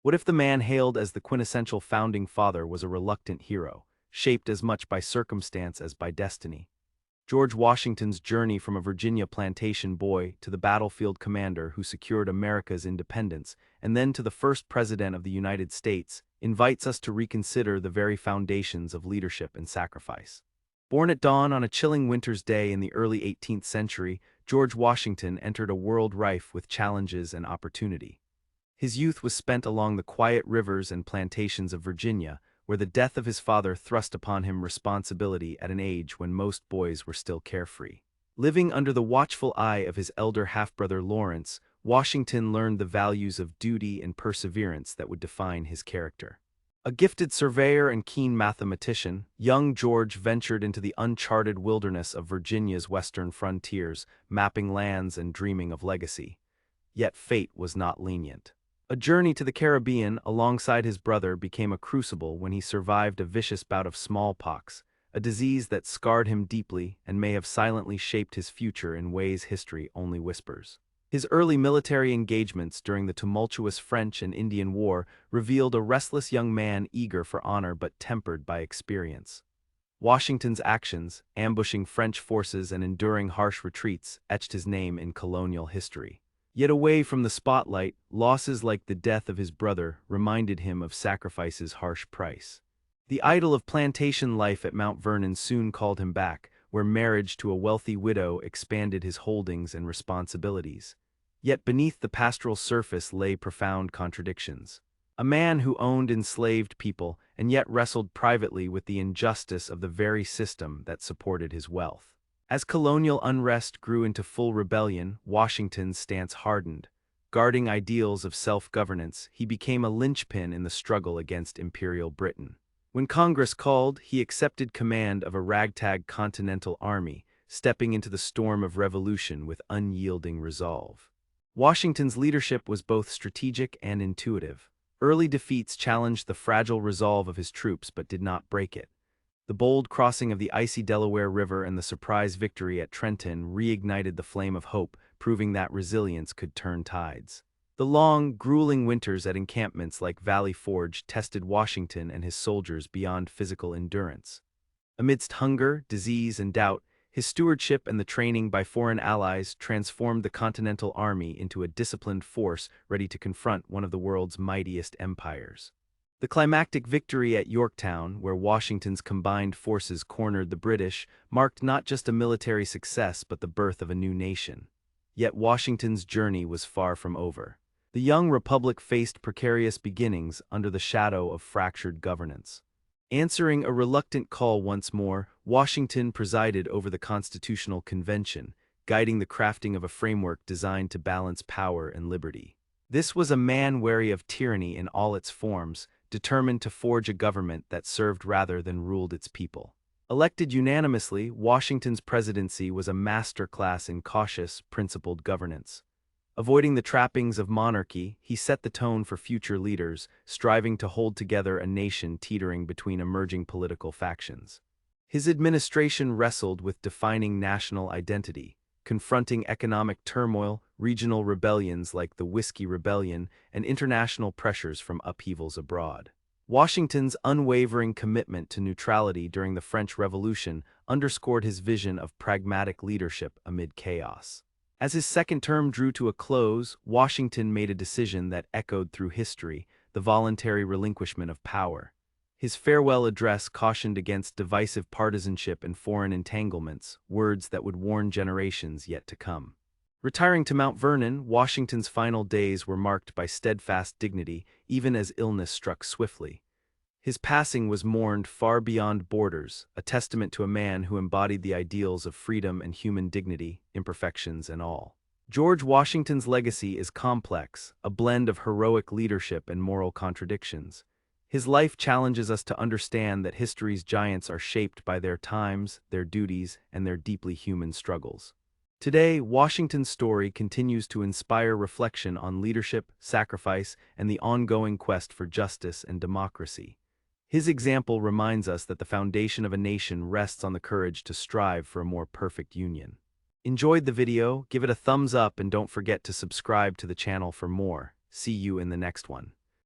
What if the man hailed as the quintessential founding father was a reluctant hero, shaped as much by circumstance as by destiny? George Washington's journey from a Virginia plantation boy to the battlefield commander who secured America's independence, and then to the first president of the United States, invites us to reconsider the very foundations of leadership and sacrifice. Born at dawn on a chilling winter's day in the early 18th century, George Washington entered a world rife with challenges and opportunity. His youth was spent along the quiet rivers and plantations of Virginia, where the death of his father thrust upon him responsibility at an age when most boys were still carefree. Living under the watchful eye of his elder half-brother Lawrence, Washington learned the values of duty and perseverance that would define his character. A gifted surveyor and keen mathematician, young George ventured into the uncharted wilderness of Virginia's western frontiers, mapping lands and dreaming of legacy. Yet fate was not lenient. A journey to the Caribbean alongside his brother became a crucible when he survived a vicious bout of smallpox, a disease that scarred him deeply and may have silently shaped his future in ways history only whispers. His early military engagements during the tumultuous French and Indian War revealed a restless young man eager for honor but tempered by experience. Washington's actions, ambushing French forces and enduring harsh retreats, etched his name in colonial history. Yet away from the spotlight, losses like the death of his brother reminded him of sacrifice's harsh price. The idyll of plantation life at Mount Vernon soon called him back, where marriage to a wealthy widow expanded his holdings and responsibilities. Yet beneath the pastoral surface lay profound contradictions. A man who owned enslaved people and yet wrestled privately with the injustice of the very system that supported his wealth. As colonial unrest grew into full rebellion, Washington's stance hardened. Guarding ideals of self-governance, he became a linchpin in the struggle against Imperial Britain. When Congress called, he accepted command of a ragtag Continental Army, stepping into the storm of revolution with unyielding resolve. Washington's leadership was both strategic and intuitive. Early defeats challenged the fragile resolve of his troops but did not break it. The bold crossing of the icy Delaware River and the surprise victory at Trenton reignited the flame of hope, proving that resilience could turn tides. The long, grueling winters at encampments like Valley Forge tested Washington and his soldiers beyond physical endurance. Amidst hunger, disease, and doubt, his stewardship and the training by foreign allies transformed the Continental Army into a disciplined force ready to confront one of the world's mightiest empires. The climactic victory at Yorktown, where Washington's combined forces cornered the British, marked not just a military success but the birth of a new nation. Yet Washington's journey was far from over. The young republic faced precarious beginnings under the shadow of fractured governance. Answering a reluctant call once more, Washington presided over the Constitutional Convention, guiding the crafting of a framework designed to balance power and liberty. This was a man wary of tyranny in all its forms, determined to forge a government that served rather than ruled its people. Elected unanimously, Washington's presidency was a masterclass in cautious, principled governance. Avoiding the trappings of monarchy, he set the tone for future leaders, striving to hold together a nation teetering between emerging political factions. His administration wrestled with defining national identity, confronting economic turmoil, regional rebellions like the Whiskey Rebellion, and international pressures from upheavals abroad. Washington's unwavering commitment to neutrality during the French Revolution underscored his vision of pragmatic leadership amid chaos. As his second term drew to a close, Washington made a decision that echoed through history: the voluntary relinquishment of power. His farewell address cautioned against divisive partisanship and foreign entanglements, words that would warn generations yet to come. Retiring to Mount Vernon, Washington's final days were marked by steadfast dignity, even as illness struck swiftly. His passing was mourned far beyond borders, a testament to a man who embodied the ideals of freedom and human dignity, imperfections and all. George Washington's legacy is complex, a blend of heroic leadership and moral contradictions. His life challenges us to understand that history's giants are shaped by their times, their duties, and their deeply human struggles. Today, Washington's story continues to inspire reflection on leadership, sacrifice, and the ongoing quest for justice and democracy. His example reminds us that the foundation of a nation rests on the courage to strive for a more perfect union. Enjoyed the video? Give it a thumbs up and don't forget to subscribe to the channel for more. See you in the next one.